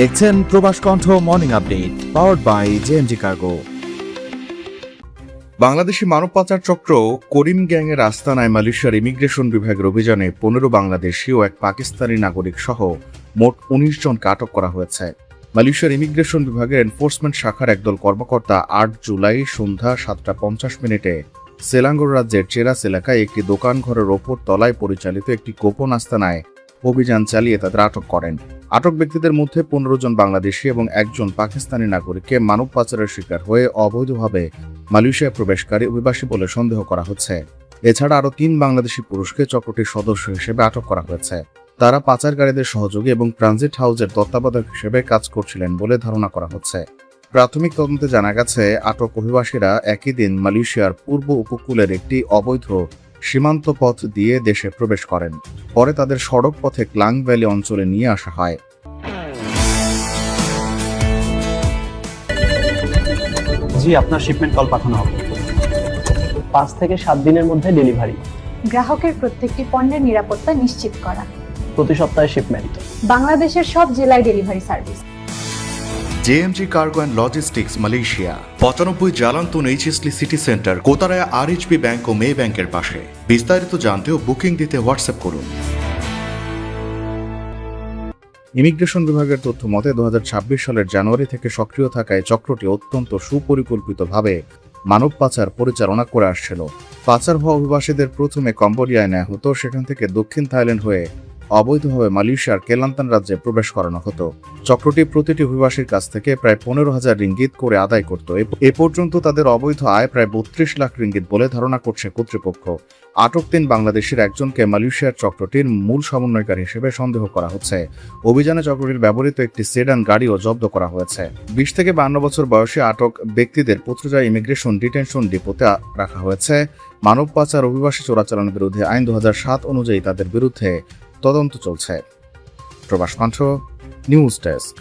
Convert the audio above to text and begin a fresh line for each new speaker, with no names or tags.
দেখছেন Probash Kantho morning update powered by JMG cargo. Bangladeshi মানব পাচার চক্র করিম গ্যাংয়ের আস্তানায় মালয়েশিয়ার ইমিগ্রেশন বিভাগের অভিযানে 15 বাংলাদেশি ও এক পাকিস্তানি নাগরিক সহ মোট 19 জনকে আটক করা হয়েছে। মালয়েশিয়ার ইমিগ্রেশন বিভাগের এনফোর্সমেন্ট শাখার একদল কর্মকর্তা 8 জুলাই সন্ধ্যা 7:50 সেলাঙ্গোর রাজ্যের চেরাস এলাকায় একটি দোকান ঘরের ওপর তলায় পরিচালিত একটি গোপন আস্তানায় অভিযান চালিয়ে তাদের আটক করেন। আটক ব্যক্তিদের মধ্যে 15 জন বাংলাদেশি এবং একজন পাকিস্তানি নাগরিককে মানব পাচারের শিকার হয়ে অবৈধভাবে মালয়েশিয়া প্রবেশকারী অভিবাসী বলে সন্দেহ করা হচ্ছে। এছাড়া আরও 3 বাংলাদেশি পুরুষকে চক্রটির সদস্য হিসেবে আটক করা হয়েছে। তারা পাচারকারীদের সহযোগী এবং ট্রানজিট হাউসের তত্ত্বাবধায়ক হিসেবে কাজ করছিলেন বলে ধারণা করা হচ্ছে। প্রাথমিক তদন্তে জানা গেছে, আটক অভিবাসীরা একই দিন মালয়েশিয়ার পূর্ব উপকূলের একটি অবৈধ সীমান্ত পথ দিয়ে দেশে প্রবেশ করেন। পরে তাদের সড়ক পথে ক্লাং ভ্যালি অঞ্চলে নিয়ে আসা হয়।
জি, আপনার শিপমেন্ট কল পাঠানো হবে। 5 থেকে 7 দিনের মধ্যে ডেলিভারি।
গ্রাহকের প্রত্যেকটি পণ্যের নিরাপত্তা নিশ্চিত করা।
প্রতি সপ্তাহে শিপমেন্ট।
বাংলাদেশের সব জেলায় delivery service.
JMG cargo and logistics Malaysia 95 Jalan Tun H S Lee city centre, Kotaraya RHB bank ও মে ব্যাংকের পাশে। বিস্তারিত জানতে ও বুকিং দিতে হোয়াটসঅ্যাপ করুন। ইমিগ্রেশন বিভাগের তথ্য মতে 2026 সালের জানুয়ারি থেকে সক্রিয় থাকায় চক্রটি অত্যন্ত সুপরিকল্পিতভাবে মানব পাচার পরিচালনা করে আসছিল। পাচার হওয়া অভিবাসীদের প্রথমে কম্বোডিয়ায় নেওয়া হতো, সেখান থেকে দক্ষিণ থাইল্যান্ড হয়ে অবৈধভাবে মালয়েশিয়ার কেলান্তান রাজ্যে প্রবেশ করানো হতো। চক্রটি প্রতিটি অভিবাসীর কাছ থেকে প্রায় 15,000 রিঙ্গিত করে আদায় করত। এ পর্যন্ত তাদের অবৈধ আয় প্রায় 32 লাখ রিঙ্গিত বলে ধারণা করছে কর্তৃপক্ষ। আটক 3 বাংলাদেশের একজনকে মালয়েশিয়ার চক্রটির মূল সমন্বয়কারী হিসেবে সন্দেহ করা হচ্ছে। অভিযানে চক্রটির ব্যবহৃত একটি সেডান গাড়িও জব্দ করা হয়েছে। 20 থেকে 52 বছর বয়সী আটক ব্যক্তিদের পুত্রজা ইমিগ্রেশন ডিটেনশন ডিপোতে রাখা হয়েছে। মানব পাচার অভিবাসী চোরাচালানের বিরুদ্ধে আইন 2007 অনুযায়ী তাদের বিরুদ্ধে তদন্ত চলছে। প্রবাস কণ্ঠ নিউজ ডেস্ক।